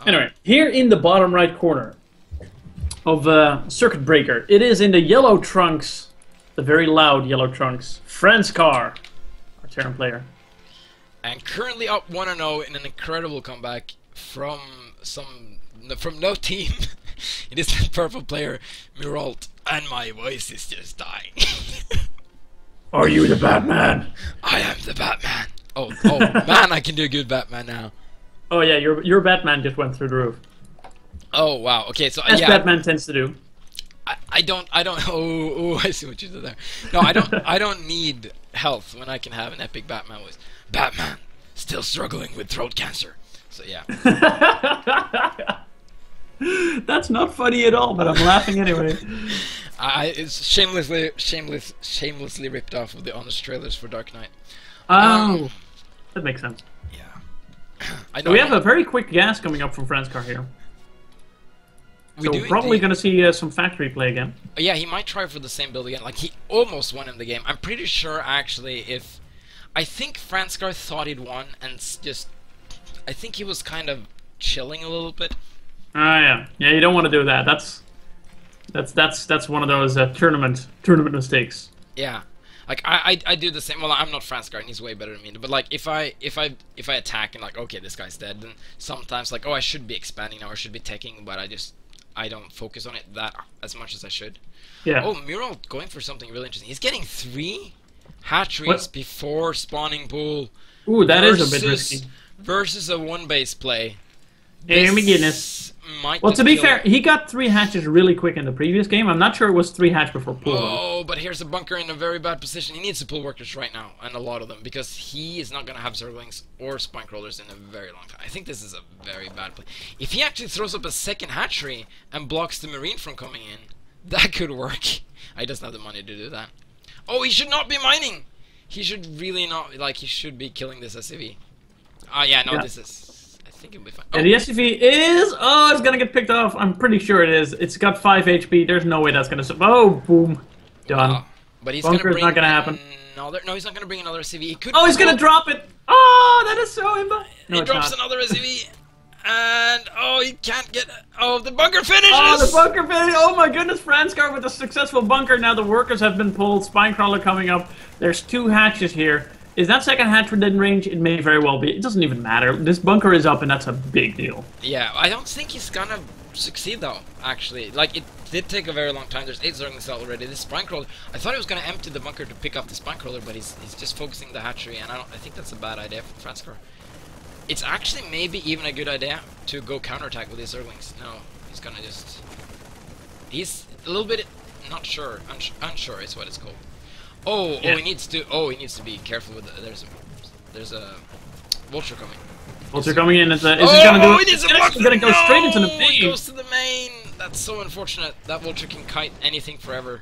Anyway, here in the bottom right corner of Circuit Breaker, it is in the yellow trunks, the very loud yellow trunks, Franscar, our Terran player. And currently up 1-0 in an incredible comeback from no team. It is the purple player, Myrault, and my voice is just dying. Are you the Batman? I am the Batman. Oh man, I can do a good Batman now. Oh yeah, your Batman just went through the roof. Oh wow. Okay, so As yeah, Batman tends to do. I don't. Oh, I see what you did there. No, I don't need health when I can have an epic Batman voice. Batman, still struggling with throat cancer. So yeah. That's not funny at all, but I'm laughing anyway. It's shamelessly ripped off of the honest trailers for Dark Knight. Oh, that makes sense. Yeah. I know. We have a very quick gas coming up from Franscar here. So we're probably going to see some factory play again. Yeah, he might try for the same build again. Like, he almost won in the game. I'm pretty sure, actually, I think Franscar thought he'd won, and just... I think he was kind of chilling a little bit. Yeah. Yeah, you don't want to do that. That's one of those tournament mistakes. Yeah. Like, I do the same. Well, I'm not Franscar, and he's way better than me. But, like, if I attack and, like, okay, this guy's dead, then sometimes, like, oh, I should be expanding now, or I should be taking, but I don't focus on it that as much as I should. Yeah. Oh, Myrault going for something really interesting. He's getting 3 hatcheries before spawning pool. Ooh, that is a bit risky. Versus a 1-base play. Hey, McGinnis. Well, to be fair, he got 3 hatches really quick in the previous game. I'm not sure it was 3 hatch before pool. Oh, but here's a bunker in a very bad position. He needs to pull workers right now, and a lot of them, because he is not going to have zerglings or spine crawlers in a very long time. I think this is a very bad play. If he actually throws up a second hatchery and blocks the marine from coming in, that could work. He doesn't have the money to do that. Oh, he should not be mining! He should really not, like, he should be killing this SCV. Yeah, no, this is... I think it'll be fine. Oh. And the SCV is... Oh, it's gonna get picked off. I'm pretty sure it is. It's got 5 HP. There's no way that's gonna... Oh, boom. Done. But he's Bunker's not gonna happen. No, he's not gonna bring another SCV. He could... Oh, he's gonna drop it! Oh, that is so imba... No, he drops another SCV. And... Oh, he can't get... Oh, the bunker finishes! Oh, the bunker finish! Oh my goodness, Franscar with a successful bunker. Now the workers have been pulled. Spinecrawler coming up. There's 2 hatches here. Is that second hatch within range? It may very well be. It doesn't even matter. This bunker is up, and that's a big deal. Yeah, I don't think he's gonna succeed, though, actually. Like, it did take a very long time. There's 8 zerglings out already. This spinecrawler... I thought he was gonna empty the bunker to pick up the spinecrawler, but he's just focusing the hatchery, and I think that's a bad idea for Franscar. It's actually maybe even a good idea to go counterattack with these zerglings. No, he's gonna just... He's a little bit... not sure. Unsure is what it's called. Oh, yeah. He needs to be careful with there's a vulture coming. Vulture coming in. Is he gonna do it? It's gonna go straight into the main. It goes to the main. That's so unfortunate. That vulture can kite anything forever.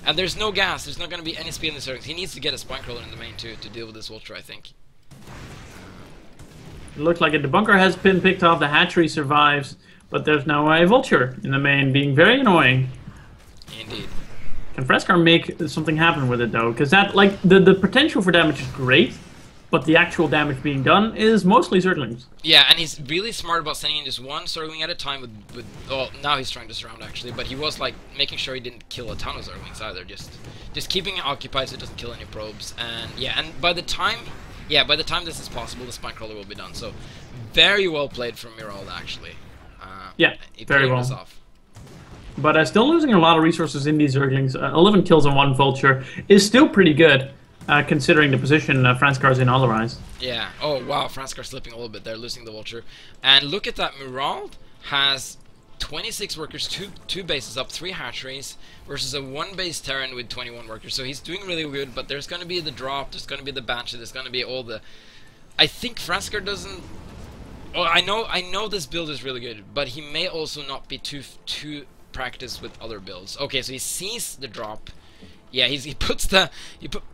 And there's no gas. There's not gonna be any speed in the circuits. He needs to get a spinecrawler in the main too to deal with this vulture, I think. It looks like it. The bunker has been picked off. The hatchery survives, but there's now a vulture in the main, being very annoying. Indeed. Can Franscar make something happen with it though? Because that, like, the potential for damage is great, but the actual damage being done is mostly zerglings. Yeah, and he's really smart about sending in just 1 zergling at a time with well, now he's trying to surround actually, but he was like making sure he didn't kill a ton of zerglings either, just keeping it occupied so it doesn't kill any probes. And yeah, and by the time this is possible, the spinecrawler will be done. So very well played from Myrault actually. Yeah, very well. Off. But still losing a lot of resources in these zerglings. 11 kills on 1 vulture is still pretty good, considering the position Franscar's in otherwise. Yeah. Oh, wow. Franscar slipping a little bit there, losing the vulture. And look at that. Myrault has 26 workers, two bases up, 3 hatcheries, versus a 1-base Terran with 21 workers. So he's doing really good, but there's going to be the drop, there's going to be the Banshee, there's going to be all the... I think Franscar doesn't... Oh, I know this build is really good, but he may also not be too practice with other builds. Okay, so he sees the drop. Yeah, he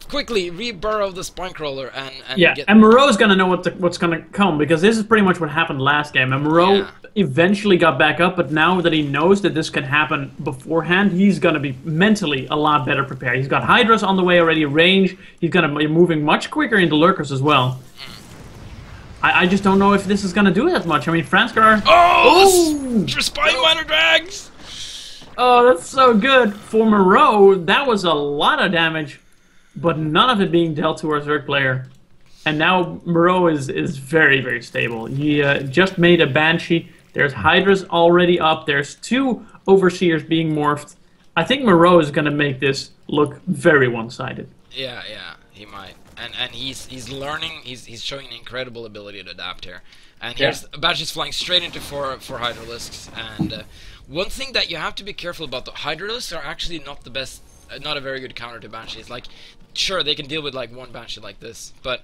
quickly re-burrow the spinecrawler and yeah, and Myrault's gonna know what's gonna come, because this is pretty much what happened last game. And Myrault eventually got back up, but now that he knows that this can happen beforehand, he's gonna be mentally a lot better prepared. He's got Hydras on the way already, range. He's gonna be moving much quicker into lurkers as well. I just don't know if this is going to do that much. I mean, Franscar... Oh! Spine Minor Drags! Oh, that's so good. For Myrault, that was a lot of damage, but none of it being dealt to our third player. And now Myrault is very, very stable. He just made a Banshee. There's Hydras already up. There's 2 Overseers being morphed. I think Myrault is going to make this look very one-sided. Yeah, he might. And he's learning. He's showing an incredible ability to adapt here. And here's Banshee's flying straight into four Hydralisks. And one thing that you have to be careful about, the Hydralisks are actually not the best, not a very good counter to Banshees. Like, sure, they can deal with like one Banshee like this, but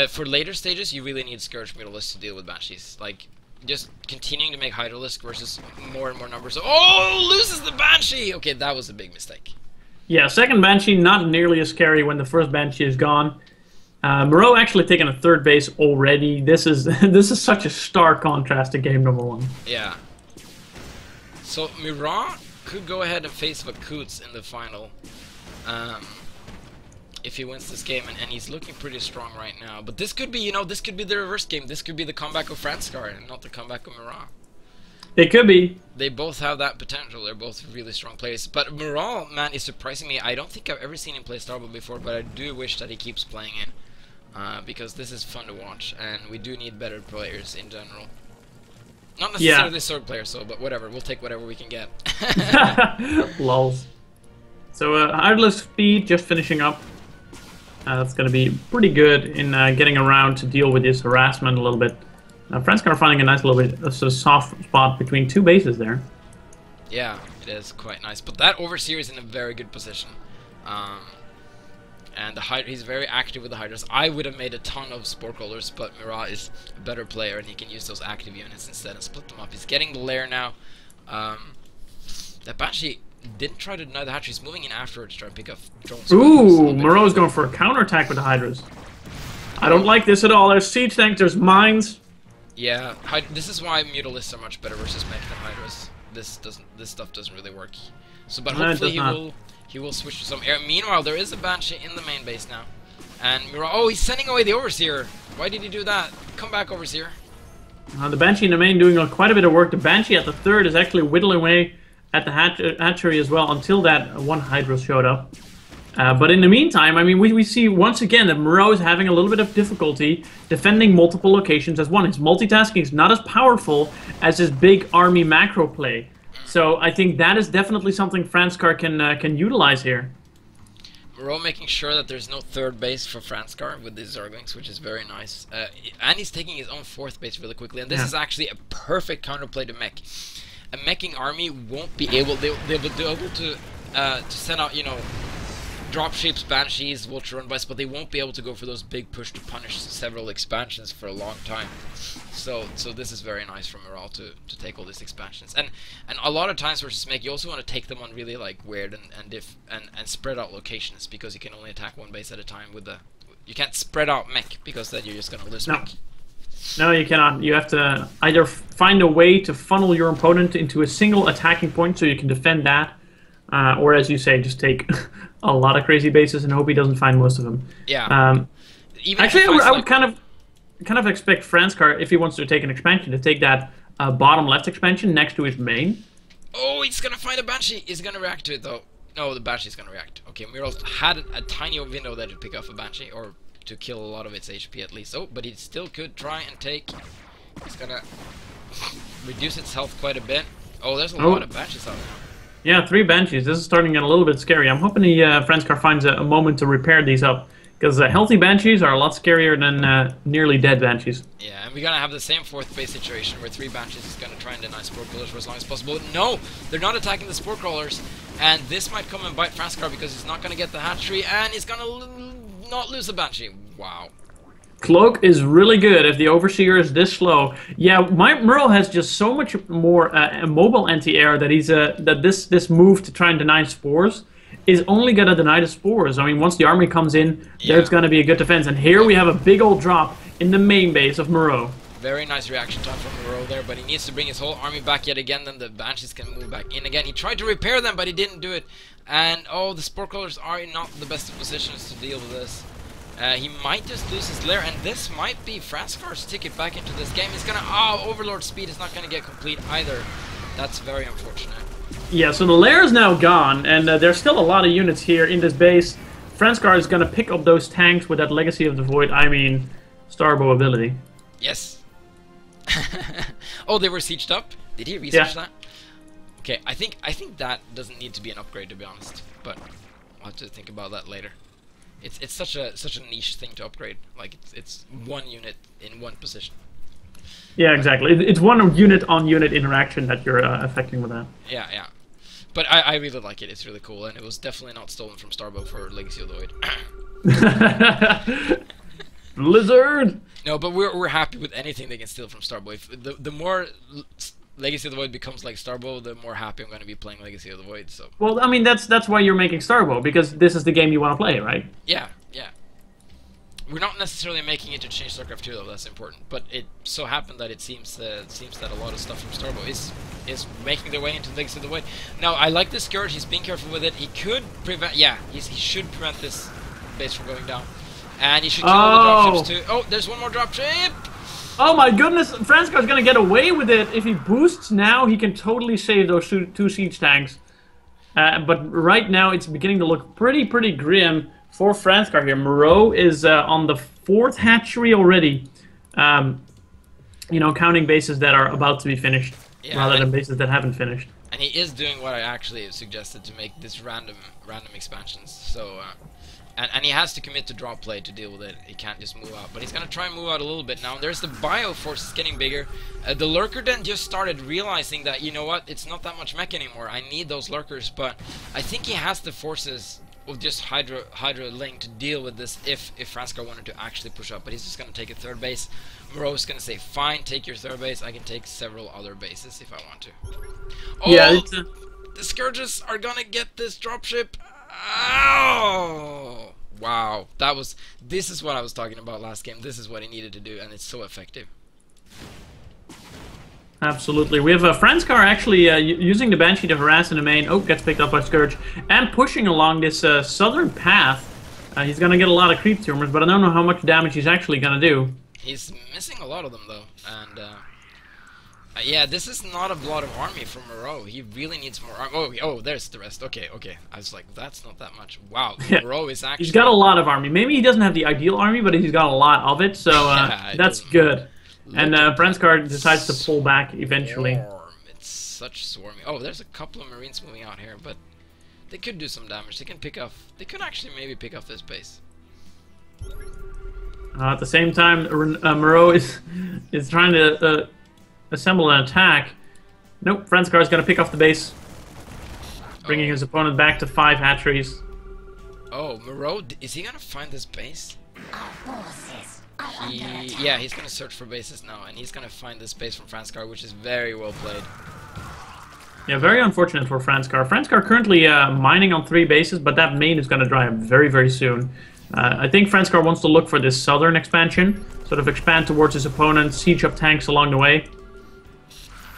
for later stages, you really need Scourge Mutalisks to deal with Banshees. Like, just continuing to make Hydralisk versus more and more numbers. Oh, loses the Banshee! Okay, that was a big mistake. Yeah, second Banshee not nearly as scary when the first Banshee is gone. Myrault actually taking a third base already. This is this is such a stark contrast to game number 1. Yeah. So Myrault could go ahead and face Vakut's in the final, if he wins this game, and he's looking pretty strong right now. But this could be, you know, this could be the reverse game. This could be the comeback of Franscar and not the comeback of Myrault. It could be. They both have that potential. They're both really strong players. But Myrault, man, is surprising me. I don't think I've ever seen him play Starball before, but I do wish that he keeps playing it. Because this is fun to watch, and we do need better players in general. Not necessarily sword players, so, but whatever. We'll take whatever we can get. Lols. So, Hydralisk speed just finishing up. That's going to be pretty good in getting around to deal with this harassment a little bit. Franscar finding a nice little bit of a soft spot between 2 bases there. Yeah, it is quite nice. But that Overseer is in a very good position. And he's very active with the Hydras. I would have made a ton of Spore Crawlers, but Myrault is a better player, and he can use those active units instead and split them up. He's getting the lair now. That Banshee didn't try to deny the hatchery. He's moving in afterwards to try and pick up drones. Ooh, Myrault's going for a counterattack with the Hydras. I don't like this at all. There's Siege Tank, there's Mines. Yeah, this is why Mutalisks are much better versus Mech than Hydras. This stuff doesn't really work. So, but hopefully he will switch to some air. Meanwhile, there is a Banshee in the main base now. And Myrault, oh, he's sending away the Overseer. Why did he do that? Come back, Overseer. The Banshee in the main doing quite a bit of work. The Banshee at the third is actually whittling away at the hatchery as well until that one Hydra showed up. But in the meantime, I mean, we see once again that Myrault is having a little bit of difficulty defending multiple locations as one. His multitasking is not as powerful as his big army macro play. So I think that is definitely something Franscar can utilize here. Myrault making sure that there's no third base for Franscar with these Zerglings, which is very nice. And he's taking his own fourth base really quickly. And this is actually a perfect counterplay to Mech. A meching army won't be able, they'll be able to send out, you know, dropships, Banshees, Vulture Unbites, but they won't be able to go for those big push to punish several expansions for a long time. So this is very nice from Myrault to take all these expansions. And a lot of times versus Mech, you also want to take them on really like weird and spread out locations, because you can only attack one base at a time with the... You can't spread out Mech, because then you're just going to lose Mech. No, you cannot. You have to either find a way to funnel your opponent into a single attacking point so you can defend that, or as you say, just take a lot of crazy bases and hope he doesn't find most of them. Yeah. Actually, I would kind of expect Franscar, if he wants to take an expansion, to take that bottom left expansion next to his main. Oh, he's gonna find a Banshee. He's gonna react to it though. No, the Banshee's gonna react. Okay, Myrault had a tiny window there to pick off a Banshee, or to kill a lot of its HP at least. Oh, but he still could try and take. He's gonna reduce its health quite a bit. Oh, there's a lot of Banshees out now. Yeah, 3 Banshees. This is starting to get a little bit scary. I'm hoping Franscar finds a moment to repair these up, because healthy Banshees are a lot scarier than nearly dead Banshees. Yeah, and we're gonna have the same fourth base situation where 3 Banshees is gonna try and deny Spore Crawlers for as long as possible. No, they're not attacking the Spore Crawlers, and this might come and bite Franscar because he's not gonna get the hatchery, and he's gonna not lose the Banshee. Wow. Cloak is really good if the Overseer is this slow. Yeah, Myrault has just so much more mobile anti-air that he's that this move to try and deny spores is only gonna deny the spores. I mean, once the army comes in, there's gonna be a good defense. And here we have a big old drop in the main base of Myrault. Very nice reaction time from Myrault there, but he needs to bring his whole army back yet again. Then the Banshees can move back in again. He tried to repair them, but he didn't do it. And oh, the Spore Crawlers are not the best of positions to deal with this. He might just lose his lair, and this might be Franscar's ticket back into this game. He's gonna... Oh, Overlord speed is not gonna get complete either. That's very unfortunate. Yeah, so the lair is now gone, and there's still a lot of units here in this base. Franscar is gonna pick up those tanks with that Legacy of the Void, I mean, Starbow ability. Yes. Oh, they were sieged up? Did he research that? Okay, I think that doesn't need to be an upgrade, to be honest. But I'll have to think about that later. It's such a niche thing to upgrade. Like it's one unit in one position. Yeah, exactly. It's one unit-on-unit interaction that you're affecting with that. Yeah, yeah. But I really like it. It's really cool, and it was definitely not stolen from Starbow for Legacy of the Void. Blizzard. No, but we're happy with anything they can steal from Starbow. If the more Legacy of the Void becomes like Starbow, the more happy I'm going to be playing Legacy of the Void. So. Well, I mean that's why you're making Starbow, because this is the game you want to play, right? Yeah, yeah. We're not necessarily making it to change StarCraft 2 though. That's important. But it so happened that it seems that a lot of stuff from Starbow is making their way into Legacy of the Void. Now I like this Scourge. He's being careful with it. He could prevent. Yeah, he should prevent this base from going down. And he should kill all the dropships too. Oh, there's one more dropship! Oh my goodness, Franscar's gonna get away with it. If he boosts now, he can totally save those two siege tanks. But right now, it's beginning to look pretty grim for Franscar here. Myrault is on the 4th hatchery already. You know, counting bases that are about to be finished, rather than bases that haven't finished. And he is doing what I actually suggested to make this random expansions. So. And he has to commit to drop play to deal with it. He can't just move out. But he's going to try and move out a little bit now. There's the bio forces getting bigger. The lurker then just started realizing that, you know what, it's not that much mech anymore. I need those lurkers. But I think he has the forces of just Hydra Link to deal with this if Franscar wanted to actually push up. But he's just going to take a 3rd base. Myrault's going to say, fine, take your 3rd base. I can take several other bases if I want to. Oh, yeah, the Scourges are going to get this dropship. Oh! Wow, this is what I was talking about last game. This is what he needed to do, and it's so effective. Absolutely. We have Franscar actually using the Banshee to harass in the main. Oh, gets picked up by Scourge. And pushing along this southern path. He's going to get a lot of creep tumors, but I don't know how much damage he's actually going to do. He's missing a lot of them, though. And, yeah, this is not a lot of army from Myrault. He really needs more army. Oh, there's the rest. Okay. I was like, that's not that much. Wow, Myrault is actually... He's got a lot of army. Maybe he doesn't have the ideal army, but he's got a lot of it, so that's good. And Franscar decides to pull back eventually. It's such swarming. Oh, there's a couple of Marines moving out here, but they could do some damage. They could actually maybe pick off this base. At the same time, Myrault is trying to... assemble an attack. Nope, Franscar is going to pick off the base, bringing his opponent back to 5 hatcheries. Oh, Myrault, is he going to find this base? Yeah, he's going to search for bases now, and he's going to find this base from Franscar, which is very well played. Yeah, very unfortunate for Franscar. Franscar currently mining on 3 bases, but that main is going to dry up very soon. I think Franscar wants to look for this southern expansion, sort of expand towards his opponent, siege up tanks along the way.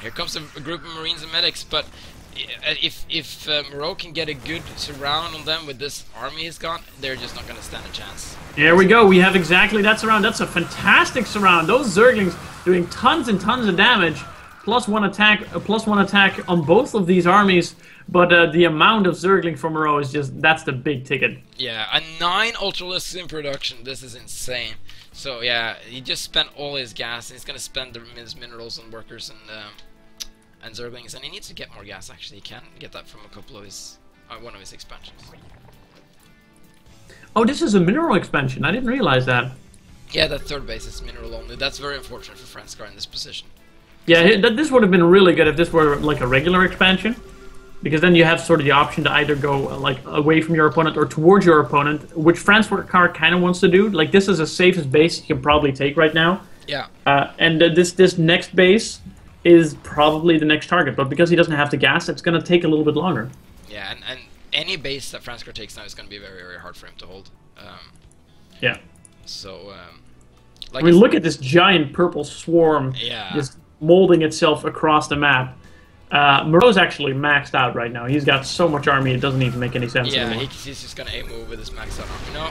Here comes a group of Marines and medics, but if Myrault can get a good surround on them with this army he's got, they're just not going to stand a chance. Here we go. We have exactly that surround. That's a fantastic surround. Those Zerglings doing tons and tons of damage. +1 attack on both of these armies. But the amount of Zergling from Myrault is just, that's the big ticket. Yeah, a 9 Ultralisks in production. This is insane. So yeah, he just spent all his gas, and he's going to spend his minerals on workers and Zerglings, and he needs to get more gas. Actually, he can get that from a couple of his one of his expansions. Oh, this is a mineral expansion. I didn't realize that. Yeah, that 3rd base is mineral only. That's very unfortunate for Franscar in this position. Yeah, this would have been really good if this were like a regular expansion, because then you have sort of the option to either go like away from your opponent or towards your opponent, which Franscar kind of wants to do. Like, this is the safest base he can probably take right now. Yeah. And this next base is probably the next target, but because he doesn't have the gas, it's going to take a little bit longer. Yeah, and any base that Franscar takes now is going to be very hard for him to hold. Yeah. So, like, I mean, look at this giant purple swarm just molding itself across the map. Myrault's actually maxed out right now. He's got so much army, it doesn't even make any sense anymore. He's just going to aim over with his maxed out army. No,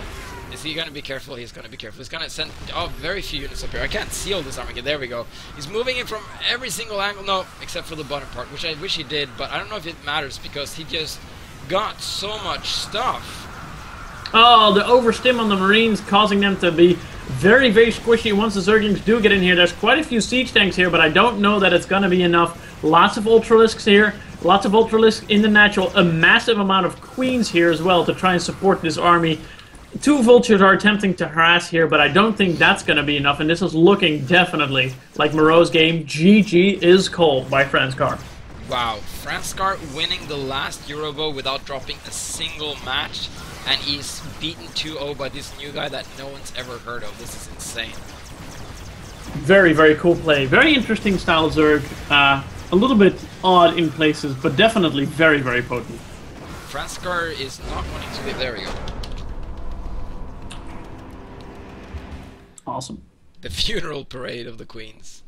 Is he gonna be careful? He's gonna be careful. He's gonna send very few units up here. I can't see all this army. There we go. He's moving it from every single angle. No, except for the bottom part, which I wish he did, but I don't know if it matters because he just got so much stuff. Oh, the overstim on the Marines causing them to be very, very squishy once the Zerglings do get in here. There's quite a few siege tanks here, but I don't know that it's going to be enough. Lots of Ultralisks here. Lots of Ultralisks in the natural. A massive amount of Queens here as well to try and support this army. 2 Vultures are attempting to harass here, but I don't think that's going to be enough. And this is looking definitely like Myrault's game. GG is called by Franscar. Wow, Franscar winning the last EuroBow without dropping a single match. And he's beaten 2-0 by this new guy that no one's ever heard of. This is insane. Very, very cool play. Very interesting style Zerg. A little bit odd in places, but definitely very, very potent. Franscar is not wanting to live. There we go. Awesome. The funeral parade of the queens.